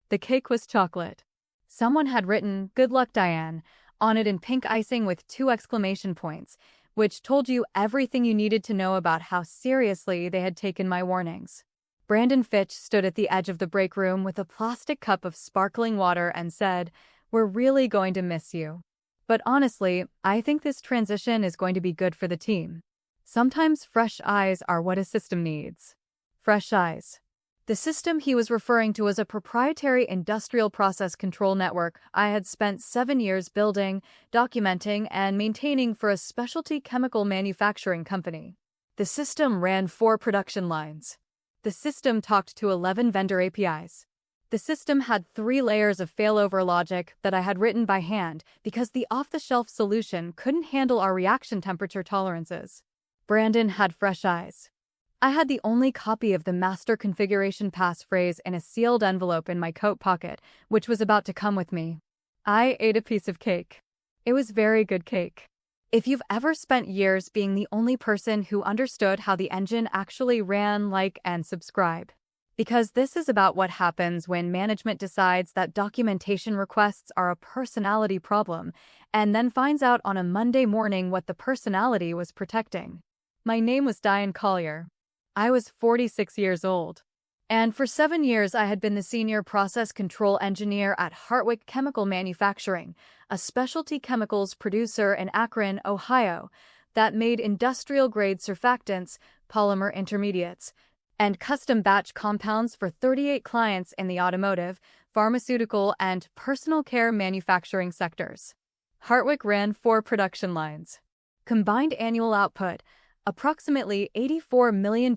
The cake was chocolate. Someone had written, "Good luck, Diane," on it in pink icing with 2 exclamation points, which told you everything you needed to know about how seriously they had taken my warnings. Brandon Fitch stood at the edge of the break room with a plastic cup of sparkling water and said, "We're really going to miss you. But honestly, I think this transition is going to be good for the team." Sometimes fresh eyes are what a system needs. Fresh eyes. The system he was referring to was a proprietary industrial process control network I had spent 7 years building, documenting, and maintaining for a specialty chemical manufacturing company. The system ran 4 production lines. The system talked to 11 vendor APIs. The system had 3 layers of failover logic that I had written by hand because the off-the-shelf solution couldn't handle our reaction temperature tolerances. Brandon had fresh eyes. I had the only copy of the master configuration passphrase in a sealed envelope in my coat pocket, which was about to come with me. I ate a piece of cake. It was very good cake. If you've ever spent years being the only person who understood how the engine actually ran, like, and subscribe. Because this is about what happens when management decides that documentation requests are a personality problem and then finds out on a Monday morning what the personality was protecting. My name was Diane Collier. I was 46 years old. And for 7 years I had been the senior process control engineer at Hartwick Chemical Manufacturing, a specialty chemicals producer in Akron, Ohio, that made industrial-grade surfactants, polymer intermediates, and custom batch compounds for 38 clients in the automotive, pharmaceutical, and personal care manufacturing sectors. Hartwick ran 4 production lines. Combined annual output, approximately $84 million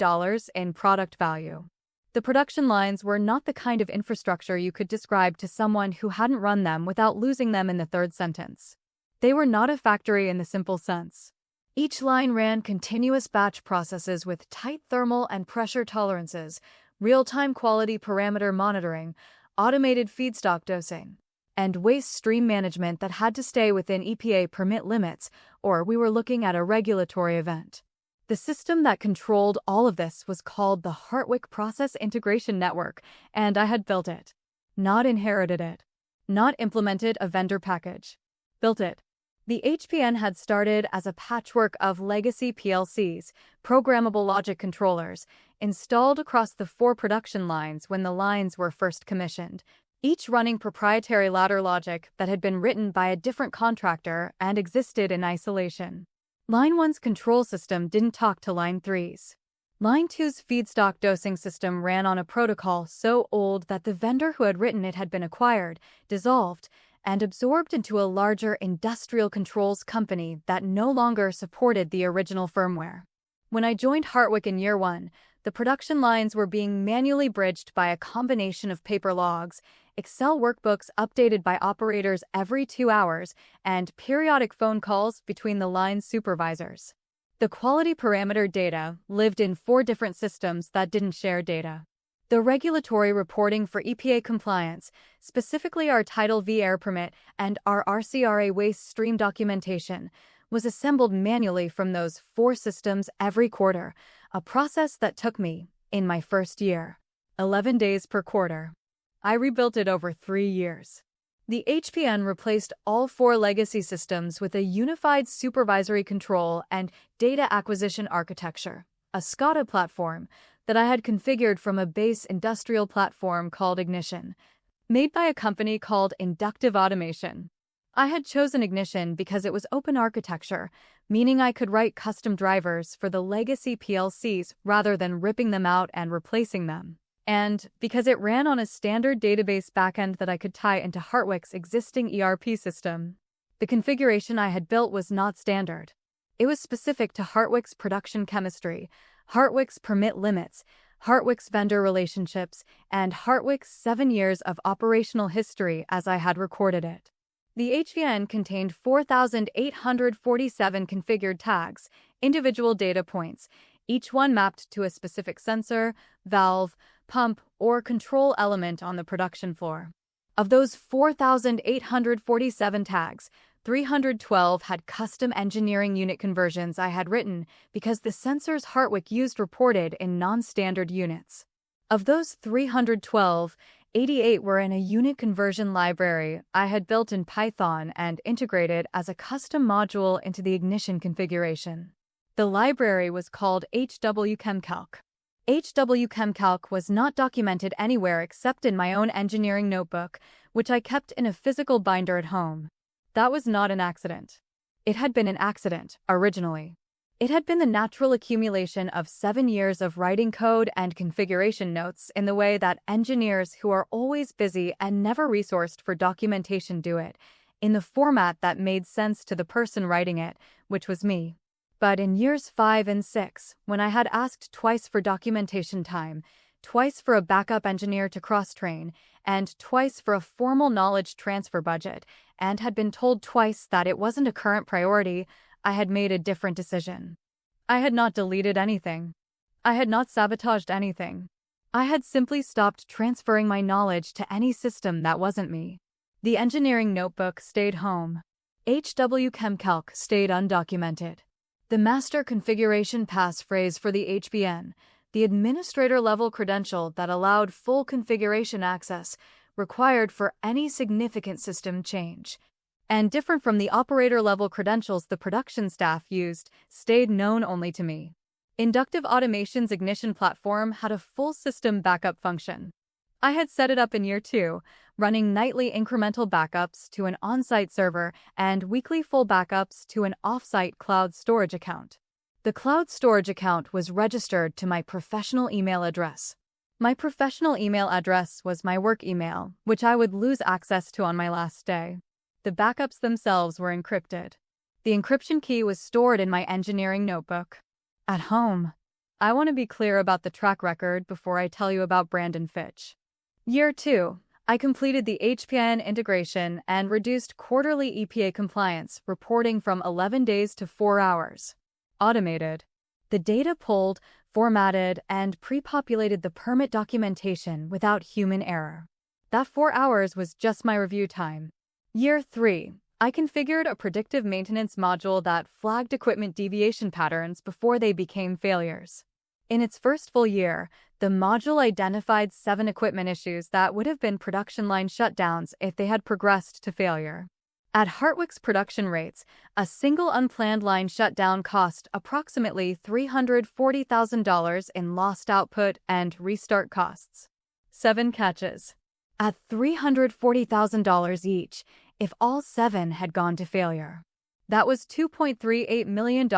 in product value. The production lines were not the kind of infrastructure you could describe to someone who hadn't run them without losing them in the third sentence. They were not a factory in the simple sense. Each line ran continuous batch processes with tight thermal and pressure tolerances, real-time quality parameter monitoring, automated feedstock dosing, and waste stream management that had to stay within EPA permit limits, or we were looking at a regulatory event. The system that controlled all of this was called the Hartwick Process Integration Network, and I had built it. Not inherited it. Not implemented a vendor package. Built it. The HPN had started as a patchwork of legacy PLCs, programmable logic controllers, installed across the 4 production lines when the lines were first commissioned, each running proprietary ladder logic that had been written by a different contractor and existed in isolation. Line 1's control system didn't talk to Line 3's. Line 2's feedstock dosing system ran on a protocol so old that the vendor who had written it had been acquired, dissolved, and absorbed into a larger industrial controls company that no longer supported the original firmware. When I joined Hartwick in year 1, the production lines were being manually bridged by a combination of paper logs, Excel workbooks updated by operators every 2 hours, and periodic phone calls between the line's supervisors. The quality parameter data lived in 4 different systems that didn't share data. The regulatory reporting for EPA compliance, specifically our Title V air permit and our RCRA waste stream documentation, was assembled manually from those 4 systems every quarter, a process that took me, in my first year, 11 days per quarter. I rebuilt it over 3 years. The HPN replaced all 4 legacy systems with a unified supervisory control and data acquisition architecture, a SCADA platform that I had configured from a base industrial platform called Ignition, made by a company called Inductive Automation. I had chosen Ignition because it was open architecture, meaning I could write custom drivers for the legacy PLCs rather than ripping them out and replacing them. And because it ran on a standard database backend that I could tie into Hartwick's existing ERP system. The configuration I had built was not standard. It was specific to Hartwick's production chemistry, Hartwick's permit limits, Hartwick's vendor relationships, and Hartwick's 7 years of operational history as I had recorded it. The HVN contained 4,847 configured tags, individual data points, each one mapped to a specific sensor, valve, pump, or control element on the production floor. Of those 4,847 tags, 312 had custom engineering unit conversions I had written because the sensors Hartwick used reported in non-standard units. Of those 312, 88 were in a unit conversion library I had built in Python and integrated as a custom module into the ignition configuration. The library was called HWChemCalc. HWChemCalc was not documented anywhere except in my own engineering notebook, which I kept in a physical binder at home. That was not an accident. It had been an accident, originally. It had been the natural accumulation of 7 years of writing code and configuration notes in the way that engineers who are always busy and never resourced for documentation do it, in the format that made sense to the person writing it, which was me. But in years 5 and 6, when I had asked twice for documentation time, twice for a backup engineer to cross-train, and twice for a formal knowledge transfer budget, and had been told twice that it wasn't a current priority, I had made a different decision. I had not deleted anything. I had not sabotaged anything. I had simply stopped transferring my knowledge to any system that wasn't me. The engineering notebook stayed home. HWChemCalc stayed undocumented. The master configuration passphrase for the HBN, the administrator-level credential that allowed full configuration access, required for any significant system change, and different from the operator-level credentials the production staff used, stayed known only to me. Inductive Automation's Ignition platform had a full system backup function. I had set it up in year 2, running nightly incremental backups to an on-site server and weekly full backups to an off-site cloud storage account. The cloud storage account was registered to my professional email address. My professional email address was my work email, which I would lose access to on my last day. The backups themselves were encrypted. The encryption key was stored in my engineering notebook. At home. I want to be clear about the track record before I tell you about Brandon Fitch. Year 2, I completed the HPN integration and reduced quarterly EPA compliance reporting from 11 days to 4 hours. Automated. The data pulled, formatted, and pre-populated the permit documentation without human error. That 4 hours was just my review time. Year 3, I configured a predictive maintenance module that flagged equipment deviation patterns before they became failures. In its first full year, the module identified 7 equipment issues that would have been production line shutdowns if they had progressed to failure. At Hartwick's production rates, a single unplanned line shutdown cost approximately $340,000 in lost output and restart costs. 7 catches. At $340,000 each, if all 7 had gone to failure. That was $2.38 million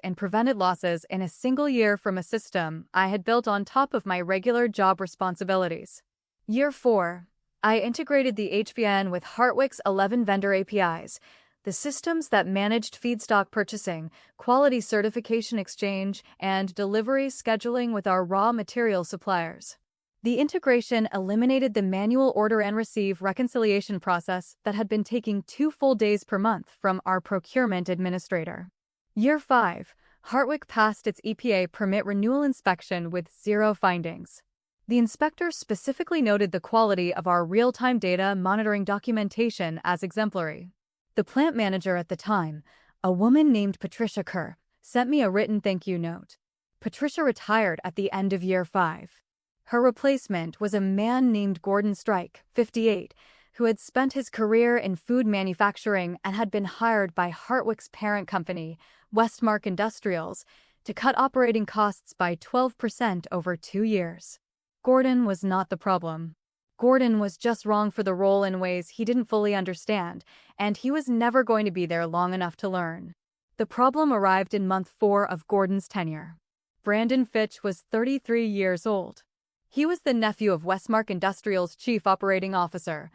in prevented losses in a single year from a system I had built on top of my regular job responsibilities. Year 4, I integrated the HBN with Hartwick's 11 vendor APIs, the systems that managed feedstock purchasing, quality certification exchange, and delivery scheduling with our raw material suppliers. The integration eliminated the manual order and receive reconciliation process that had been taking 2 full days per month from our procurement administrator. Year 5, Hartwick passed its EPA permit renewal inspection with 0 findings. The inspector specifically noted the quality of our real-time data monitoring documentation as exemplary. The plant manager at the time, a woman named Patricia Kerr, sent me a written thank you note. Patricia retired at the end of year 5. Her replacement was a man named Gordon Strike, 58, who had spent his career in food manufacturing and had been hired by Hartwick's parent company, Westmark Industrials, to cut operating costs by 12% over 2 years. Gordon was not the problem. Gordon was just wrong for the role in ways he didn't fully understand, and he was never going to be there long enough to learn. The problem arrived in month 4 of Gordon's tenure. Brandon Fitch was 33 years old. He was the nephew of Westmark Industrial's chief operating officer,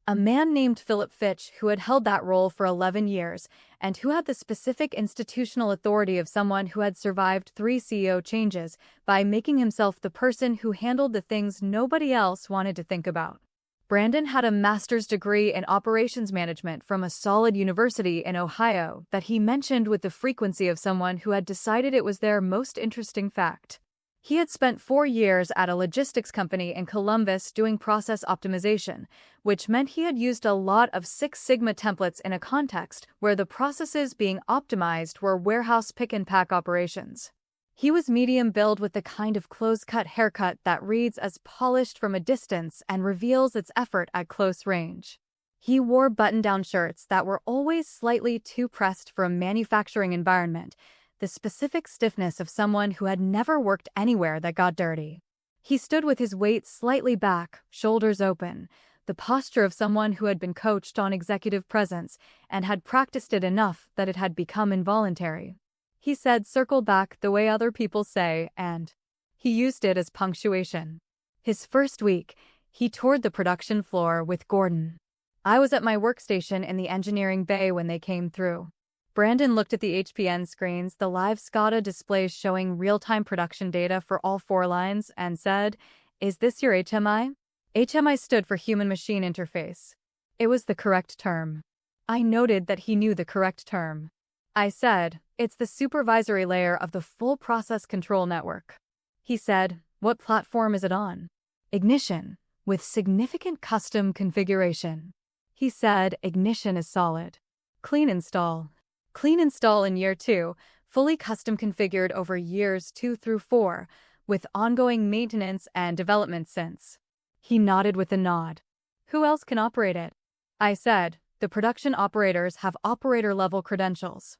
a man named Philip Fitch who had held that role for 11 years and who had the specific institutional authority of someone who had survived 3 CEO changes by making himself the person who handled the things nobody else wanted to think about. Brandon had a master's degree in operations management from a solid university in Ohio that he mentioned with the frequency of someone who had decided it was their most interesting fact. He had spent 4 years at a logistics company in Columbus doing process optimization, which meant he had used a lot of Six Sigma templates in a context where the processes being optimized were warehouse pick-and-pack operations. He was medium build with the kind of close-cut haircut that reads as polished from a distance and reveals its effort at close range. He wore button-down shirts that were always slightly too pressed for a manufacturing environment, the specific stiffness of someone who had never worked anywhere that got dirty. He stood with his weight slightly back, shoulders open, the posture of someone who had been coached on executive presence and had practiced it enough that it had become involuntary. He said circle back the way other people say, and he used it as punctuation. His first week, he toured the production floor with Gordon. I was at my workstation in the engineering bay when they came through. Brandon looked at the HPN screens, the live SCADA displays showing real-time production data for all 4 lines, and said, "Is this your HMI?" HMI stood for Human-Machine Interface. It was the correct term. I noted that he knew the correct term. I said, "It's the supervisory layer of the full process control network." He said, "What platform is it on?" Ignition, with significant custom configuration. He said, "Ignition is solid. Clean install." Clean install in year 2, fully custom configured over years 2 through 4, with ongoing maintenance and development since. He nodded with a nod. "Who else can operate it?" I said, "The production operators have operator-level credentials.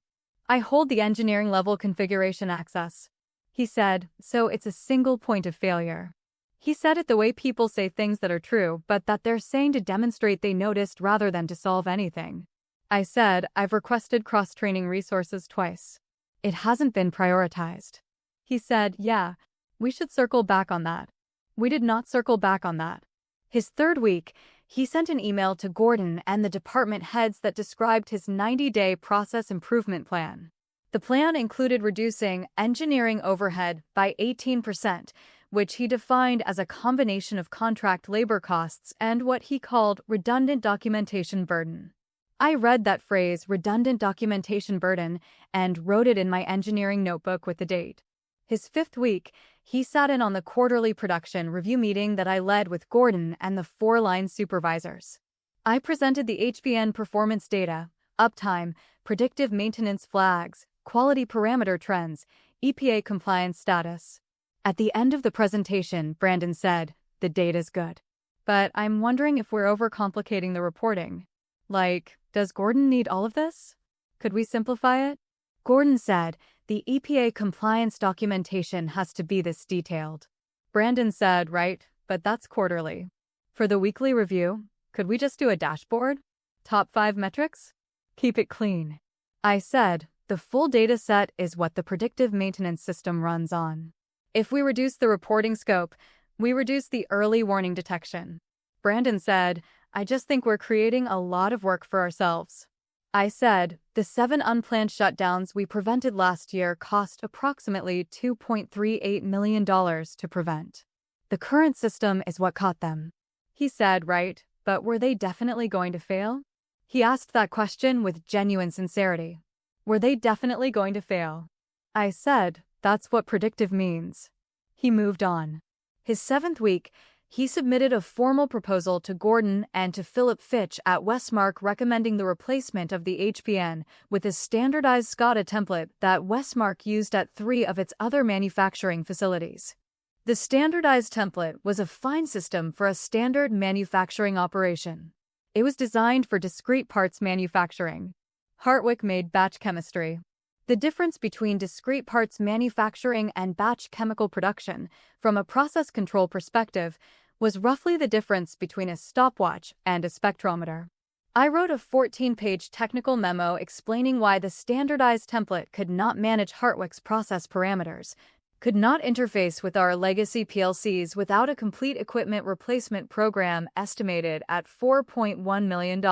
I hold the engineering-level configuration access." He said, "So it's a single point of failure." He said it the way people say things that are true, but that they're saying to demonstrate they noticed rather than to solve anything. I said, "I've requested cross-training resources twice. It hasn't been prioritized." He said, "Yeah, we should circle back on that." We did not circle back on that. His third week, he sent an email to Gordon and the department heads that described his 90-day process improvement plan. The plan included reducing engineering overhead by 18%, which he defined as a combination of contract labor costs and what he called redundant documentation burden. I read that phrase, redundant documentation burden, and wrote it in my engineering notebook with the date. His 5th week, he sat in on the quarterly production review meeting that I led with Gordon and the 4-line supervisors. I presented the HPN performance data, uptime, predictive maintenance flags, quality parameter trends, EPA compliance status. At the end of the presentation, Brandon said, "The data's good. But I'm wondering if we're overcomplicating the reporting. Like, does Gordon need all of this? Could we simplify it?" Gordon said, "The EPA compliance documentation has to be this detailed." Brandon said, "Right, but that's quarterly. For the weekly review, could we just do a dashboard? Top 5 metrics? Keep it clean." I said, "The full data set is what the predictive maintenance system runs on. If we reduce the reporting scope, we reduce the early warning detection." Brandon said, "I just think we're creating a lot of work for ourselves." I said, "The 7 unplanned shutdowns we prevented last year cost approximately $2.38 million to prevent. The current system is what caught them." He said, "Right, but were they definitely going to fail?" He asked that question with genuine sincerity. Were they definitely going to fail? I said, "That's what predictive means." He moved on. His 7th week, he submitted a formal proposal to Gordon and to Fitch at Westmark recommending the replacement of the HPN with a standardized SCADA template that Westmark used at 3 of its other manufacturing facilities. The standardized template was a fine system for a standard manufacturing operation. It was designed for discrete parts manufacturing. Hartwick made batch chemistry. The difference between discrete parts manufacturing and batch chemical production, from a process control perspective, was roughly the difference between a stopwatch and a spectrometer. I wrote a 14-page technical memo explaining why the standardized template could not manage Hartwick's process parameters, could not interface with our legacy PLCs without a complete equipment replacement program estimated at $4.1 million,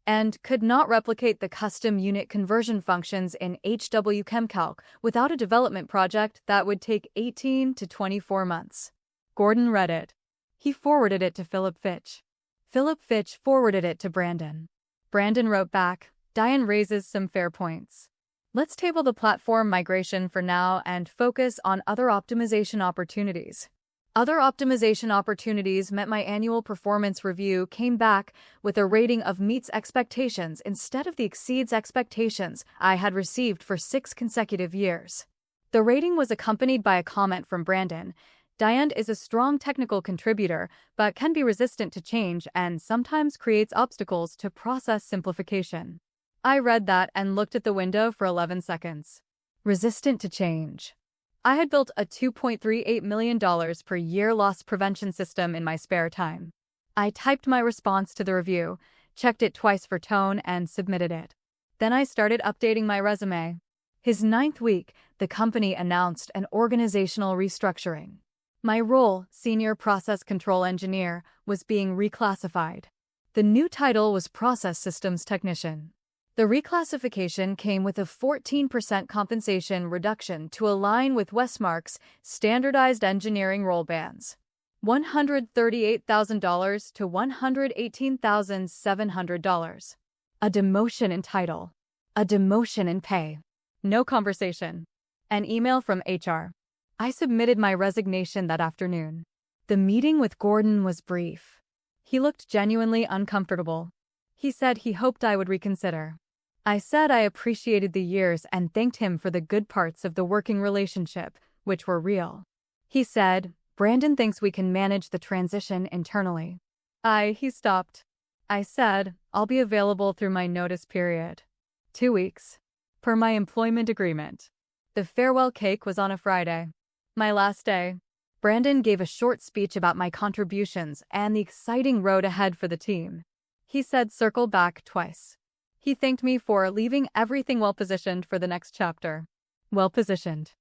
and could not replicate the custom unit conversion functions in HW ChemCalc without a development project that would take 18 to 24 months. Gordon read it. He forwarded it to Fitch. Fitch forwarded it to Brandon. Brandon wrote back, "Diane raises some fair points. Let's table the platform migration for now and focus on other optimization opportunities." Other optimization opportunities meant my annual performance review came back with a rating of meets expectations instead of the exceeds expectations I had received for 6 consecutive years. The rating was accompanied by a comment from Brandon. Diane is a strong technical contributor, but can be resistant to change and sometimes creates obstacles to process simplification. I read that and looked at the window for 11 seconds. Resistant to change. I had built a $2.38 million per year loss prevention system in my spare time. I typed my response to the review, checked it twice for tone, and submitted it. Then I started updating my resume. His 9th week, the company announced an organizational restructuring. My role, Senior Process Control Engineer, was being reclassified. The new title was Process Systems Technician. The reclassification came with a 14% compensation reduction to align with Westmark's standardized engineering role bands. $138,000 to $118,700. A demotion in title. A demotion in pay. No conversation. An email from HR. I submitted my resignation that afternoon. The meeting with Gordon was brief. He looked genuinely uncomfortable. He said he hoped I would reconsider. I said I appreciated the years and thanked him for the good parts of the working relationship, which were real. He said, "Brandon thinks we can manage the transition internally." He stopped. I said, "I'll be available through my notice period. 2 weeks. Per my employment agreement." The farewell cake was on a Friday. My last day. Brandon gave a short speech about my contributions and the exciting road ahead for the team. He said circle back twice. He thanked me for leaving everything well-positioned for the next chapter. Well-positioned.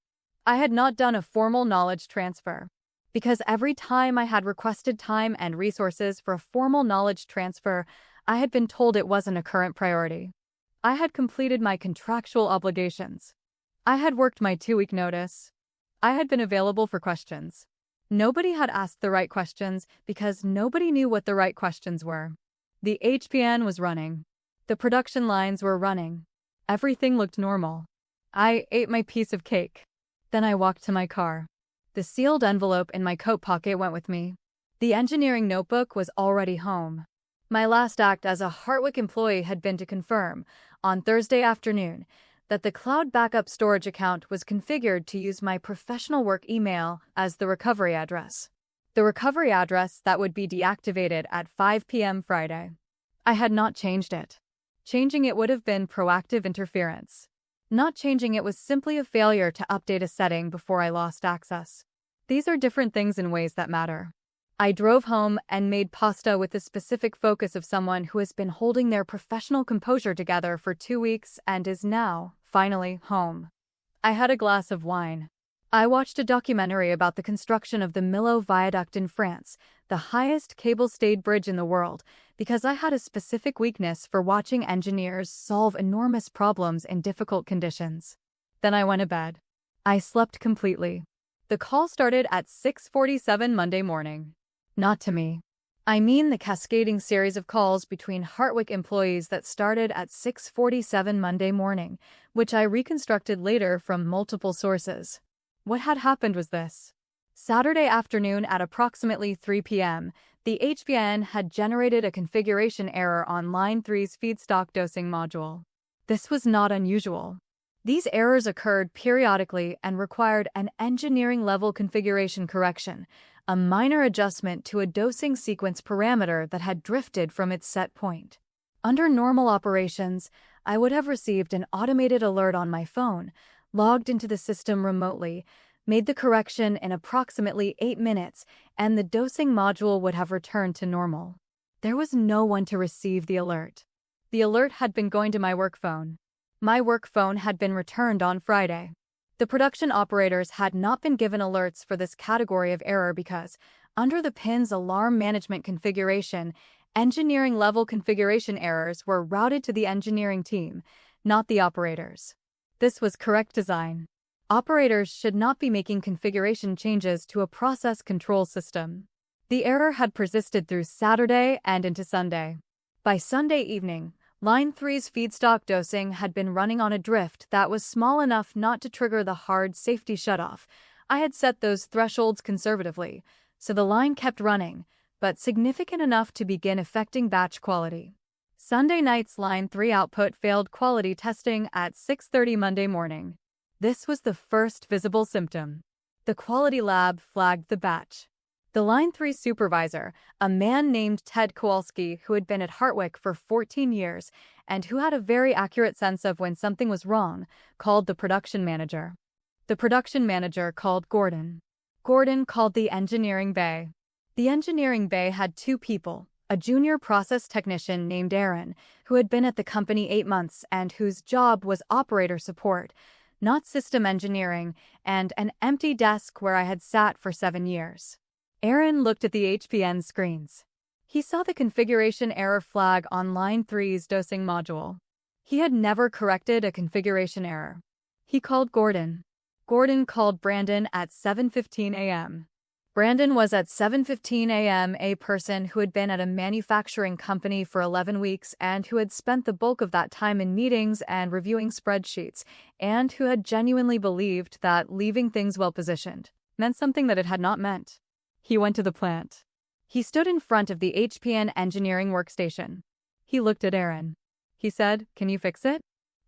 I had not done a formal knowledge transfer. Because every time I had requested time and resources for a formal knowledge transfer, I had been told it wasn't a current priority. I had completed my contractual obligations. I had worked my 2-week notice. I had been available for questions. Nobody had asked the right questions because nobody knew what the right questions were. The HPN was running. The production lines were running. Everything looked normal. I ate my piece of cake. Then I walked to my car. The sealed envelope in my coat pocket went with me. The engineering notebook was already home. My last act as a Hartwick employee had been to confirm, on Thursday afternoon, that the cloud backup storage account was configured to use my professional work email as the recovery address. The recovery address that would be deactivated at 5 p.m. Friday. I had not changed it. Changing it would have been proactive interference. Not changing it was simply a failure to update a setting before I lost access. These are different things in ways that matter. I drove home and made pasta with the specific focus of someone who has been holding their professional composure together for 2 weeks and is now, finally, home. I had a glass of wine. I watched a documentary about the construction of the Millau Viaduct in France, the highest cable-stayed bridge in the world, because I had a specific weakness for watching engineers solve enormous problems in difficult conditions. Then I went to bed. I slept completely. The call started at 6:47 Monday morning. Not to me. I mean the cascading series of calls between Hartwick employees that started at 6:47 Monday morning, which I reconstructed later from multiple sources. What had happened was this. Saturday afternoon at approximately 3 p.m., the HPN had generated a configuration error on Line 3's feedstock dosing module. This was not unusual. These errors occurred periodically and required an engineering-level configuration correction, a minor adjustment to a dosing sequence parameter that had drifted from its set point. Under normal operations, I would have received an automated alert on my phone, logged into the system remotely, made the correction in approximately 8 minutes, and the dosing module would have returned to normal. There was no one to receive the alert. The alert had been going to my work phone. My work phone had been returned on Friday. The production operators had not been given alerts for this category of error because, under the PIN's alarm management configuration, engineering-level configuration errors were routed to the engineering team, not the operators. This was correct design. Operators should not be making configuration changes to a process control system. The error had persisted through Saturday and into Sunday. By Sunday evening, Line 3's feedstock dosing had been running on a drift that was small enough not to trigger the hard safety shutoff. I had set those thresholds conservatively, so the line kept running, but significant enough to begin affecting batch quality. Sunday night's Line 3 output failed quality testing at 6:30 Monday morning. This was the first visible symptom. The quality lab flagged the batch. The Line 3 supervisor, a man named Ted Kowalski who had been at Hartwick for 14 years and who had a very accurate sense of when something was wrong, called the production manager. The production manager called Gordon. Gordon called the engineering bay. The engineering bay had two people, a junior process technician named Aaron, who had been at the company 8 months and whose job was operator support, not system engineering, and an empty desk where I had sat for 7 years. Aaron looked at the HPN screens. He saw the configuration error flag on Line 3's dosing module. He had never corrected a configuration error. He called Gordon. Gordon called Brandon at 7:15 a.m. Brandon was at 7:15 a.m. a person who had been at a manufacturing company for 11 weeks and who had spent the bulk of that time in meetings and reviewing spreadsheets, and who had genuinely believed that leaving things well-positioned meant something that it had not meant. He went to the plant. He stood in front of the HPN engineering workstation. He looked at Aaron. He said, "Can you fix it?"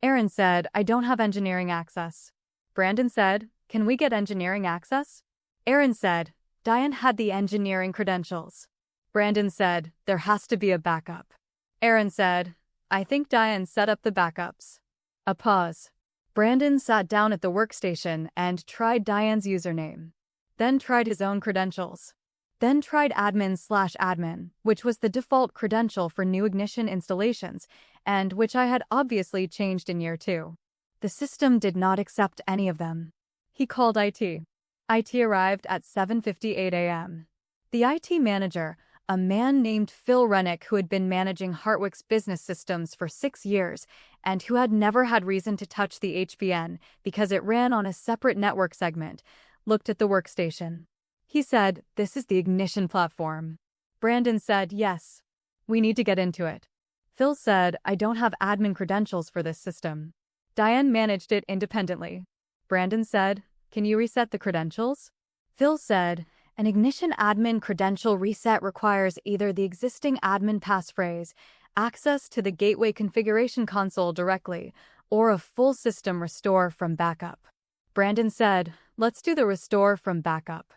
Aaron said, "I don't have engineering access." Brandon said, "Can we get engineering access?" Aaron said, "Diane had the engineering credentials." Brandon said, "There has to be a backup." Aaron said, "I think Diane set up the backups." A pause. Brandon sat down at the workstation and tried Diane's username. Then tried his own credentials. Then tried admin/admin, which was the default credential for new Ignition installations, and which I had obviously changed in year 2. The system did not accept any of them. He called IT. IT arrived at 7:58 a.m. The IT manager, a man named Phil Rennick who had been managing Hartwick's business systems for 6 years and who had never had reason to touch the HPN because it ran on a separate network segment, looked at the workstation. He said, "This is the Ignition platform." Brandon said, "Yes. We need to get into it." Phil said, "I don't have admin credentials for this system." Diane managed it independently. Brandon said, "Can you reset the credentials?" Phil said, "An Ignition admin credential reset requires either the existing admin passphrase, access to the gateway configuration console directly, or a full system restore from backup." Brandon said, "Let's do the restore from backup."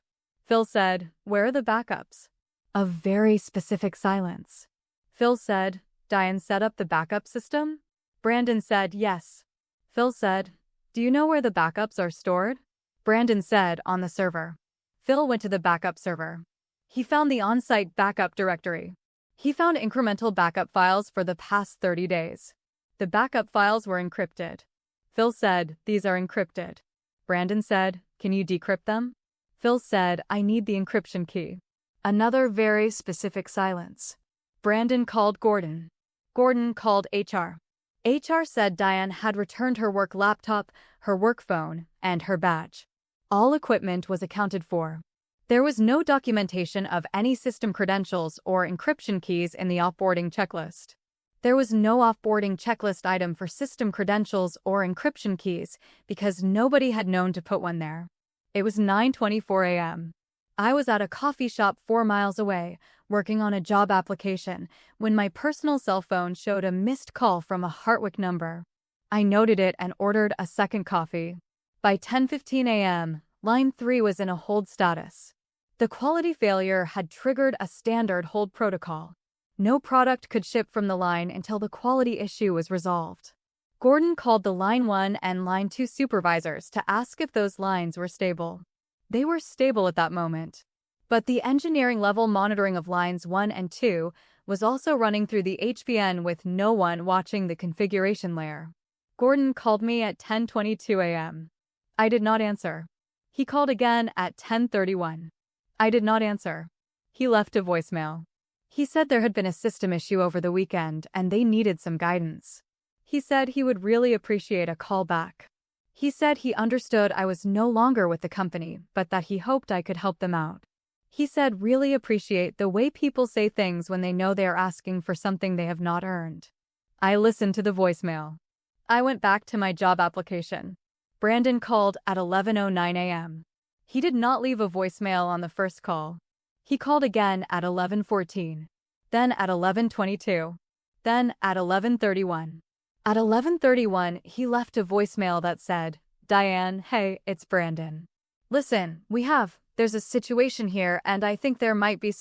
Phil said, "Where are the backups?" A very specific silence. Phil said, "Diane set up the backup system?" Brandon said, "Yes." Phil said, "Do you know where the backups are stored?" Brandon said, "On the server." Phil went to the backup server. He found the on-site backup directory. He found incremental backup files for the past 30 days. The backup files were encrypted. Phil said, "These are encrypted." Brandon said, "Can you decrypt them?" Phil said, "I need the encryption key." Another very specific silence. Brandon called Gordon. Gordon called HR. HR said Diane had returned her work laptop, her work phone, and her badge. All equipment was accounted for. There was no documentation of any system credentials or encryption keys in the offboarding checklist. There was no offboarding checklist item for system credentials or encryption keys because nobody had known to put one there. It was 9:24 a.m. I was at a coffee shop 4 miles away, working on a job application, when my personal cell phone showed a missed call from a Hartwick number. I noted it and ordered a second coffee. By 10:15 a.m., Line 3 was in a hold status. The quality failure had triggered a standard hold protocol. No product could ship from the line until the quality issue was resolved. Gordon called the Line 1 and Line 2 supervisors to ask if those lines were stable. They were stable at that moment. But the engineering level monitoring of Lines 1 and 2 was also running through the HPN with no one watching the configuration layer. Gordon called me at 10:22 a.m. I did not answer. He called again at 10:31. I did not answer. He left a voicemail. He said there had been a system issue over the weekend and they needed some guidance. He said he would really appreciate a call back. He said he understood I was no longer with the company, but that he hoped I could help them out. He said really appreciate the way people say things when they know they are asking for something they have not earned. I listened to the voicemail. I went back to my job application. Brandon called at 11:09 a.m. He did not leave a voicemail on the first call. He called again at 11:14, then at 11:22, then at 11:31. At 11:31, he left a voicemail that said, Diane, hey, it's Brandon. Listen, there's a situation here, and I think there might be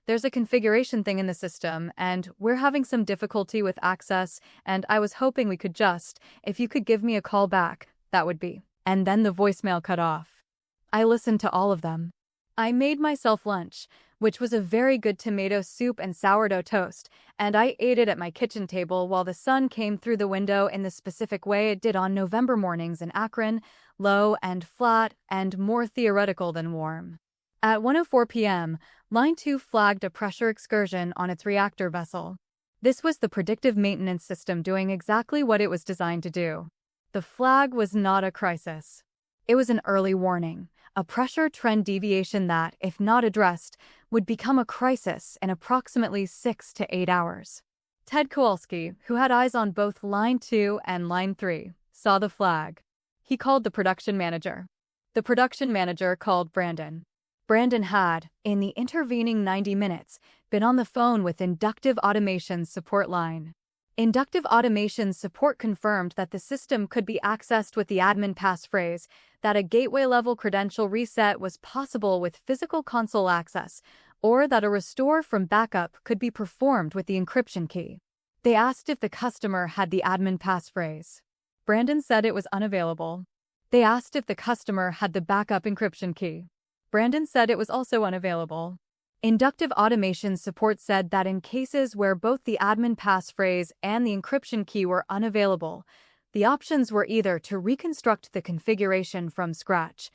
there's a configuration thing in the system, and we're having some difficulty with access, and I was hoping if you could give me a call back, that would be. And then the voicemail cut off. I listened to all of them. I made myself lunch, which was a very good tomato soup and sourdough toast, and I ate it at my kitchen table while the sun came through the window in the specific way it did on November mornings in Akron, low and flat and more theoretical than warm. At 1:04 p.m., Line 2 flagged a pressure excursion on its reactor vessel. This was the predictive maintenance system doing exactly what it was designed to do. The flag was not a crisis. It was an early warning, a pressure trend deviation that, if not addressed, would become a crisis in approximately 6 to 8 hours. Ted Kowalski, who had eyes on both Line 2 and Line 3, saw the flag. He called the production manager. The production manager called Brandon. Brandon had, in the intervening 90 minutes, been on the phone with Inductive Automation's support line. Inductive Automation support confirmed that the system could be accessed with the admin passphrase, that a gateway-level credential reset was possible with physical console access, or that a restore from backup could be performed with the encryption key. They asked if the customer had the admin passphrase. Brandon said it was unavailable. They asked if the customer had the backup encryption key. Brandon said it was also unavailable. Inductive Automation support said that in cases where both the admin passphrase and the encryption key were unavailable, the options were either to reconstruct the configuration from scratch,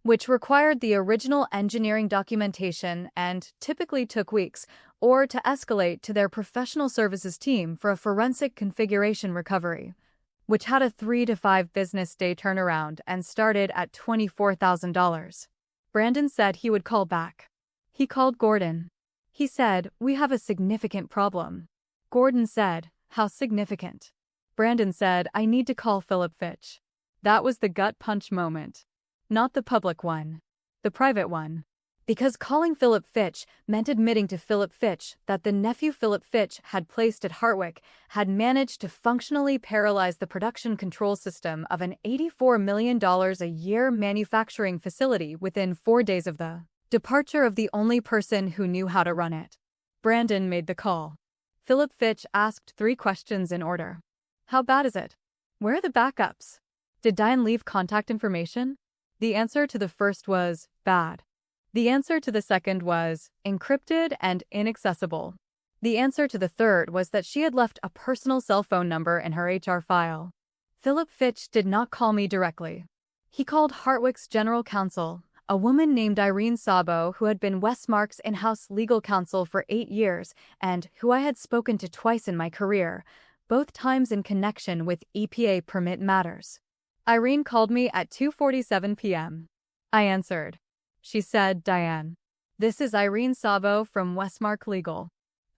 which required the original engineering documentation and typically took weeks, or to escalate to their professional services team for a forensic configuration recovery, which had a 3 to 5 business day turnaround and started at $24,000. Brandon said he would call back. He called Gordon. He said, "We have a significant problem." Gordon said, "How significant?" Brandon said, "I need to call Philip Fitch." That was the gut punch moment. Not the public one. The private one. Because calling Philip Fitch meant admitting to Philip Fitch that the nephew Philip Fitch had placed at Hartwick had managed to functionally paralyze the production control system of an $84 million a year manufacturing facility within 4 days of the departure of the only person who knew how to run it. Brandon made the call. Philip Fitch asked 3 questions in order. How bad is it? Where are the backups? Did Diane leave contact information? The answer to the first was, bad. The answer to the second was, encrypted and inaccessible. The answer to the third was that she had left a personal cell phone number in her HR file. Philip Fitch did not call me directly. He called Hartwick's general counsel, a woman named Irene Sabo who had been Westmark's in-house legal counsel for 8 years and who I had spoken to twice in my career, both times in connection with EPA permit matters. Irene called me at 2:47 p.m. I answered. She said, "Diane, this is Irene Sabo from Westmark Legal.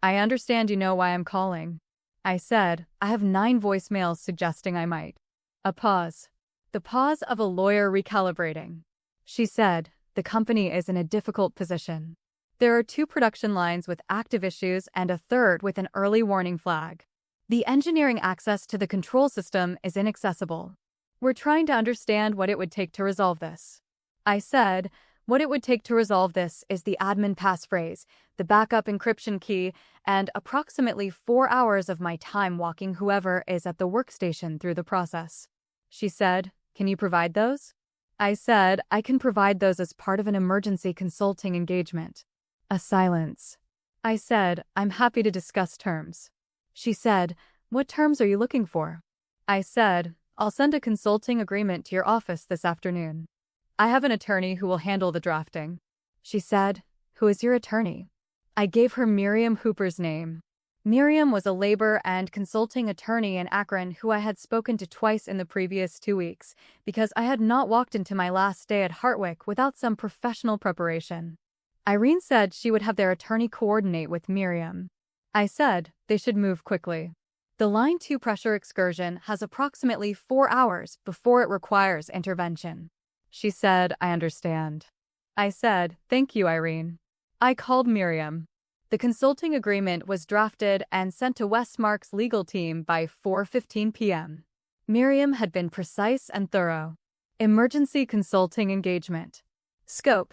I understand you know why I'm calling." I said, "I have 9 voicemails suggesting I might." A pause. The pause of a lawyer recalibrating. She said, "The company is in a difficult position. There are 2 production lines with active issues and a third with an early warning flag. The engineering access to the control system is inaccessible. We're trying to understand what it would take to resolve this." I said, "What it would take to resolve this is the admin passphrase, the backup encryption key, and approximately 4 hours of my time walking whoever is at the workstation through the process." She said, "Can you provide those?" I said, "I can provide those as part of an emergency consulting engagement." A silence. I said, "I'm happy to discuss terms." She said, "What terms are you looking for?" I said, "I'll send a consulting agreement to your office this afternoon. I have an attorney who will handle the drafting." She said, "Who is your attorney?" I gave her Miriam Hooper's name. Miriam was a labor and consulting attorney in Akron who I had spoken to twice in the previous 2 weeks, because I had not walked into my last day at Hartwick without some professional preparation. Irene said she would have their attorney coordinate with Miriam. I said they should move quickly. The Line 2 pressure excursion has approximately 4 hours before it requires intervention. She said, "I understand." I said, "Thank you, Irene." I called Miriam. The consulting agreement was drafted and sent to Westmark's legal team by 4:15 p.m. Miriam had been precise and thorough. Emergency consulting engagement. Scope: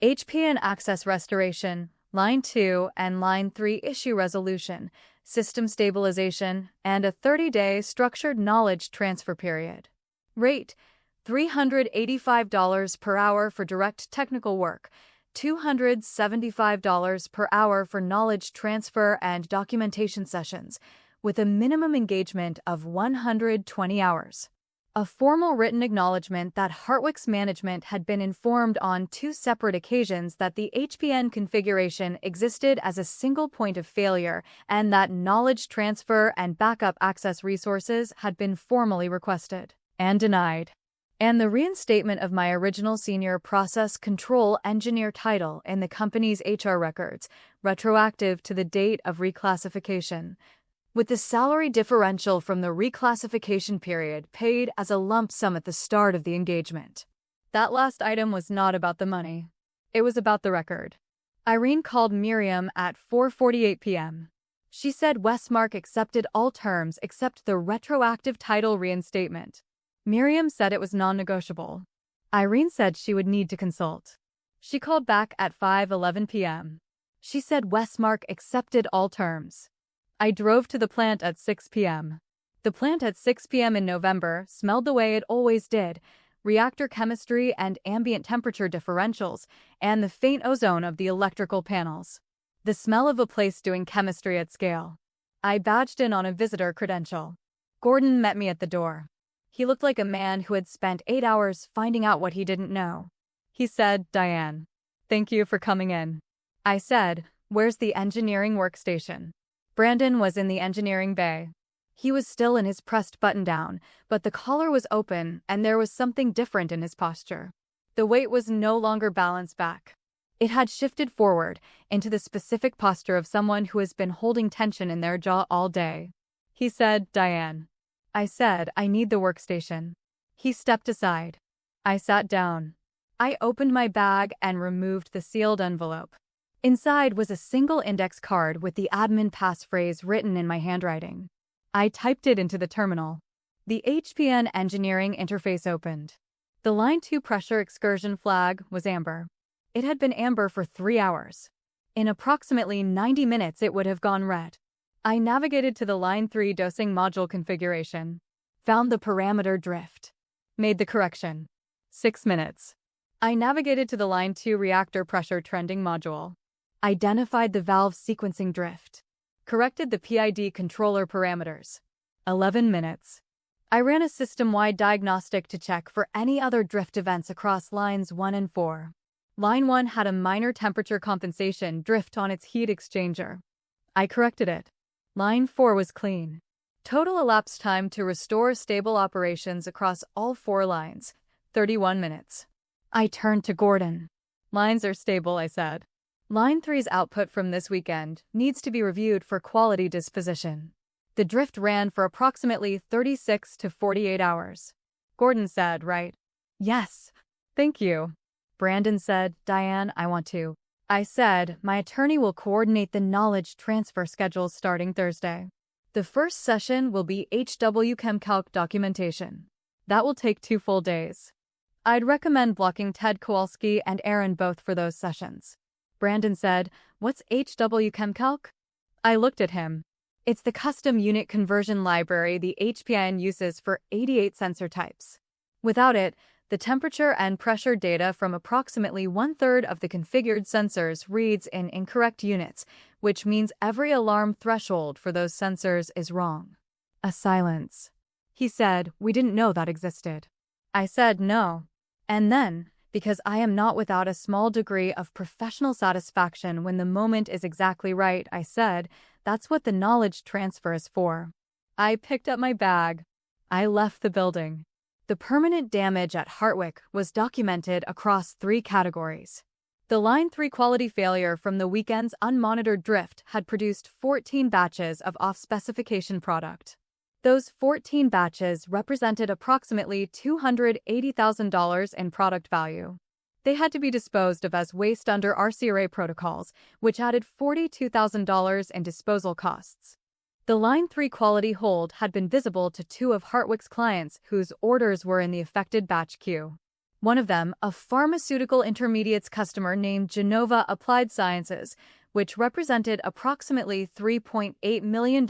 HPN access restoration, Line 2 and Line 3 issue resolution, system stabilization, and a 30-day structured knowledge transfer period. Rate: $385 per hour for direct technical work, $275 per hour for knowledge transfer and documentation sessions, with a minimum engagement of 120 hours. A formal written acknowledgement that Hartwick's management had been informed on 2 separate occasions that the HPN configuration existed as a single point of failure and that knowledge transfer and backup access resources had been formally requested and denied. And the reinstatement of my original senior process control engineer title in the company's HR records, retroactive to the date of reclassification, with the salary differential from the reclassification period paid as a lump sum at the start of the engagement. That last item was not about the money. It was about the record. Irene called Miriam at 4:48 p.m. She said Westmark accepted all terms except the retroactive title reinstatement. Miriam said it was non-negotiable. Irene said she would need to consult. She called back at 5:11 p.m. She said Westmark accepted all terms. I drove to the plant at 6 p.m. The plant at 6 p.m. in November smelled the way it always did: reactor chemistry and ambient temperature differentials, and the faint ozone of the electrical panels. The smell of a place doing chemistry at scale. I badged in on a visitor credential. Gordon met me at the door. He looked like a man who had spent 8 hours finding out what he didn't know. He said, "Diane, thank you for coming in." I said, "Where's the engineering workstation?" Brandon was in the engineering bay. He was still in his pressed button-down, but the collar was open and there was something different in his posture. The weight was no longer balanced back. It had shifted forward into the specific posture of someone who has been holding tension in their jaw all day. He said, "Diane." I said, "I need the workstation." He stepped aside. I sat down. I opened my bag and removed the sealed envelope. Inside was a single index card with the admin passphrase written in my handwriting. I typed it into the terminal. The HPN engineering interface opened. The Line 2 pressure excursion flag was amber. It had been amber for 3 hours. In approximately 90 minutes it would have gone red. I navigated to the Line 3 dosing module configuration. Found the parameter drift. Made the correction. 6 minutes. I navigated to the Line 2 reactor pressure trending module. Identified the valve sequencing drift. Corrected the PID controller parameters. 11 minutes. I ran a system-wide diagnostic to check for any other drift events across lines 1 and 4. Line 1 had a minor temperature compensation drift on its heat exchanger. I corrected it. Line 4 was clean. Total elapsed time to restore stable operations across all 4 lines, 31 minutes. I turned to Gordon. "Lines are stable," I said. Line 3's output from this weekend needs to be reviewed for quality disposition. The drift ran for approximately 36 to 48 hours. Gordon said, "Right." "Yes. Thank you." Brandon said, "Diane, I want to." I said, "My attorney will coordinate the knowledge transfer schedule starting Thursday. The first session will be HW ChemCalc documentation. That will take 2 full days. I'd recommend blocking Ted Kowalski and Aaron both for those sessions." Brandon said, "What's HW ChemCalc?" I looked at him. It's the custom unit conversion library the HPN uses for 88 sensor types. Without it, the temperature and pressure data from approximately 1/3 of the configured sensors reads in incorrect units, which means every alarm threshold for those sensors is wrong. A silence. He said, "We didn't know that existed." I said, "No." And then, because I am not without a small degree of professional satisfaction when the moment is exactly right, I said, "That's what the knowledge transfer is for." I picked up my bag. I left the building. The permanent damage at Hartwick was documented across 3 categories. The Line 3 quality failure from the weekend's unmonitored drift had produced 14 batches of off-specification product. Those 14 batches represented approximately $280,000 in product value. They had to be disposed of as waste under RCRA protocols, which added $42,000 in disposal costs. The Line 3 quality hold had been visible to two of Hartwick's clients whose orders were in the affected batch queue. One of them, a pharmaceutical intermediates customer named Genova Applied Sciences, which represented approximately $3.8 million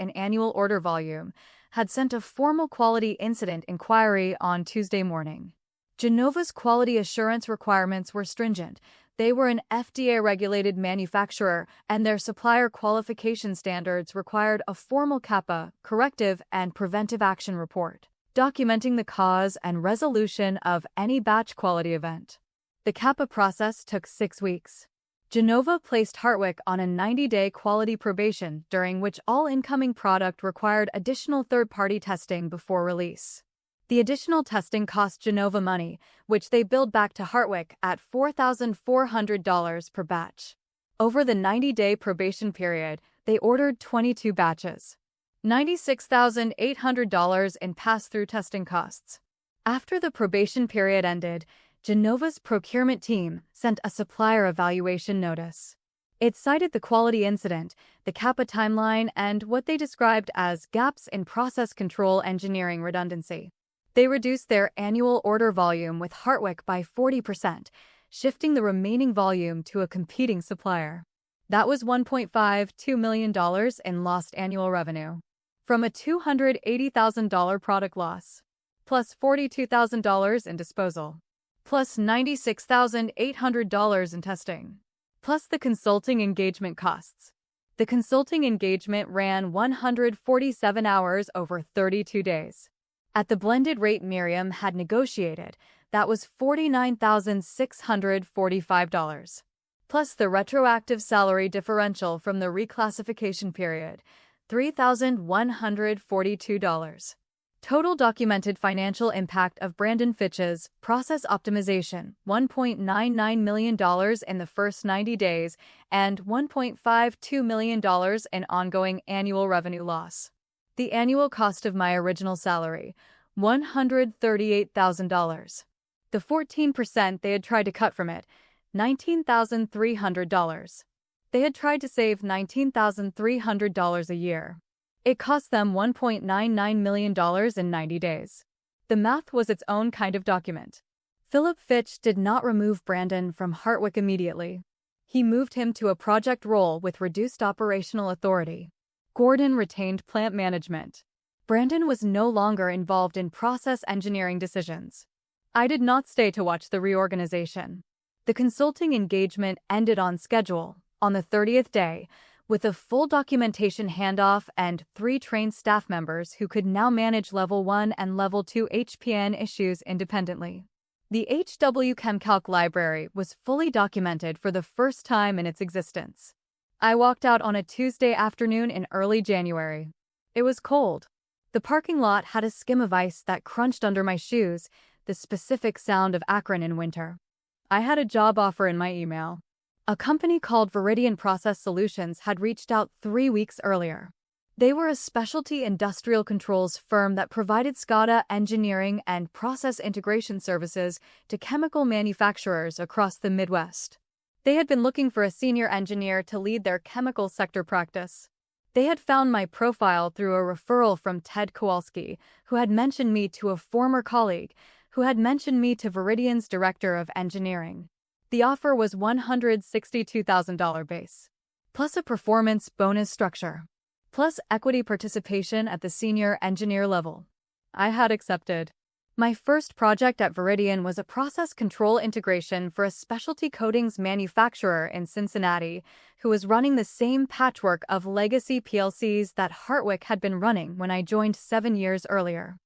in annual order volume, had sent a formal quality incident inquiry on Tuesday morning. Genova's quality assurance requirements were stringent. They were an FDA-regulated manufacturer, and their supplier qualification standards required a formal CAPA, corrective and preventive action report, documenting the cause and resolution of any batch quality event. The CAPA process took 6 weeks. Genova placed Hartwick on a 90-day quality probation, during which all incoming product required additional third-party testing before release. The additional testing cost Genova money, which they billed back to Hartwick at $4,400 per batch. Over the 90-day probation period, they ordered 22 batches. $96,800 in pass-through testing costs. After the probation period ended, Genova's procurement team sent a supplier evaluation notice. It cited the quality incident, the CAPA timeline, and what they described as gaps in process control engineering redundancy. They reduced their annual order volume with Hartwick by 40%, shifting the remaining volume to a competing supplier. That was $1.52 million in lost annual revenue, from a $280,000 product loss, plus $42,000 in disposal, plus $96,800 in testing, plus the consulting engagement costs. The consulting engagement ran 147 hours over 32 days. At the blended rate Miriam had negotiated, that was $49,645, plus the retroactive salary differential from the reclassification period, $3,142. Total documented financial impact of Brandon Fitch's process optimization, $1.99 million in the first 90 days and $1.52 million in ongoing annual revenue loss. The annual cost of my original salary, $138,000. The 14% they had tried to cut from it, $19,300. They had tried to save $19,300 a year. It cost them $1.99 million in 90 days. The math was its own kind of document. Philip Fitch did not remove Brandon from Hartwick immediately. He moved him to a project role with reduced operational authority. Gordon retained plant management. Brandon was no longer involved in process engineering decisions. I did not stay to watch the reorganization. The consulting engagement ended on schedule, on the 30th day, with a full documentation handoff and 3 trained staff members who could now manage Level 1 and Level 2 HPN issues independently. The HW ChemCalc library was fully documented for the first time in its existence. I walked out on a Tuesday afternoon in early January. It was cold. The parking lot had a skim of ice that crunched under my shoes, the specific sound of Akron in winter. I had a job offer in my email. A company called Veridian Process Solutions had reached out 3 weeks earlier. They were a specialty industrial controls firm that provided SCADA engineering and process integration services to chemical manufacturers across the Midwest. They had been looking for a senior engineer to lead their chemical sector practice. They had found my profile through a referral from Ted Kowalski, who had mentioned me to a former colleague, who had mentioned me to Veridian's director of engineering. The offer was $162,000 base, plus a performance bonus structure, plus equity participation at the senior engineer level. I had accepted. My first project at Veridian was a process control integration for a specialty coatings manufacturer in Cincinnati who was running the same patchwork of legacy PLCs that Hartwick had been running when I joined 7 years earlier.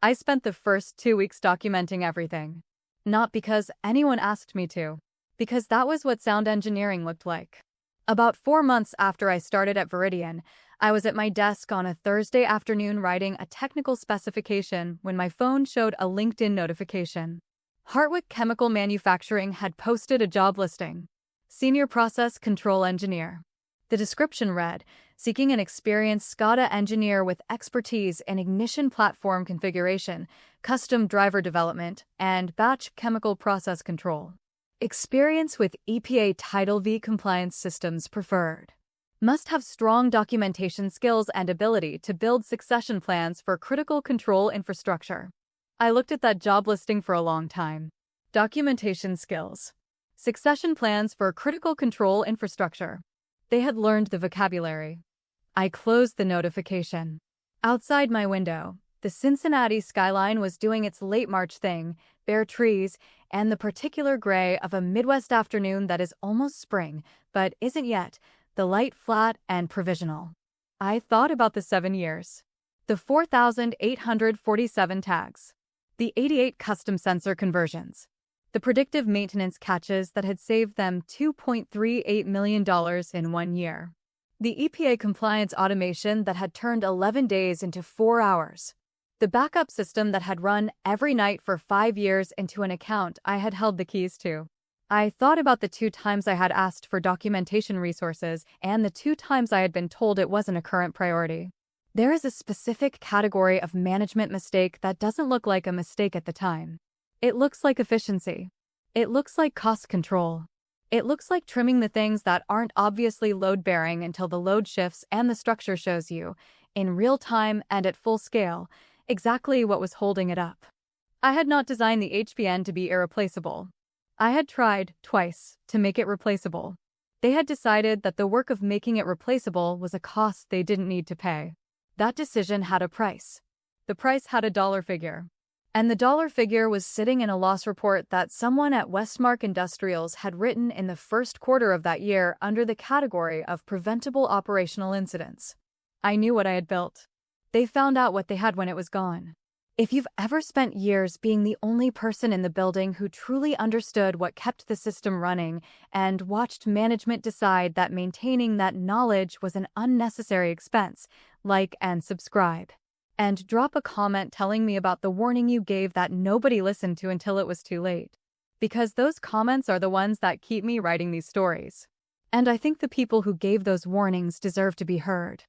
I spent the first 2 weeks documenting everything. Not because anyone asked me to, because that was what sound engineering looked like. About 4 months after I started at Veridian, I was at my desk on a Thursday afternoon writing a technical specification when my phone showed a LinkedIn notification. Hartwick Chemical Manufacturing had posted a job listing. Senior Process Control Engineer. The description read, seeking an experienced SCADA engineer with expertise in ignition platform configuration, custom driver development, and batch chemical process control. Experience with EPA Title V compliance systems preferred. Must have strong documentation skills and ability to build succession plans for critical control infrastructure. I looked at that job listing for a long time. Documentation skills. Succession plans for critical control infrastructure. They had learned the vocabulary. I closed the notification. Outside my window, the Cincinnati skyline was doing its late March thing, bare trees, and the particular gray of a Midwest afternoon that is almost spring, but isn't yet, the light flat and provisional. I thought about the 7 years. The 4,847 tags. The 88 custom sensor conversions. The predictive maintenance catches that had saved them $2.38 million in 1 year. The EPA compliance automation that had turned 11 days into 4 hours. The backup system that had run every night for 5 years into an account I had held the keys to. I thought about the 2 times I had asked for documentation resources and the 2 times I had been told it wasn't a current priority. There is a specific category of management mistake that doesn't look like a mistake at the time. It looks like efficiency. It looks like cost control. It looks like trimming the things that aren't obviously load-bearing until the load shifts and the structure shows you, in real time and at full scale, exactly what was holding it up. I had not designed the HPN to be irreplaceable. I had tried, twice, to make it replaceable. They had decided that the work of making it replaceable was a cost they didn't need to pay. That decision had a price. The price had a dollar figure. And the dollar figure was sitting in a loss report that someone at Westmark Industrials had written in the first quarter of that year under the category of preventable operational incidents. I knew what I had built. They found out what they had when it was gone. If you've ever spent years being the only person in the building who truly understood what kept the system running and watched management decide that maintaining that knowledge was an unnecessary expense, like and subscribe. And drop a comment telling me about the warning you gave that nobody listened to until it was too late. Because those comments are the ones that keep me writing these stories. And I think the people who gave those warnings deserve to be heard.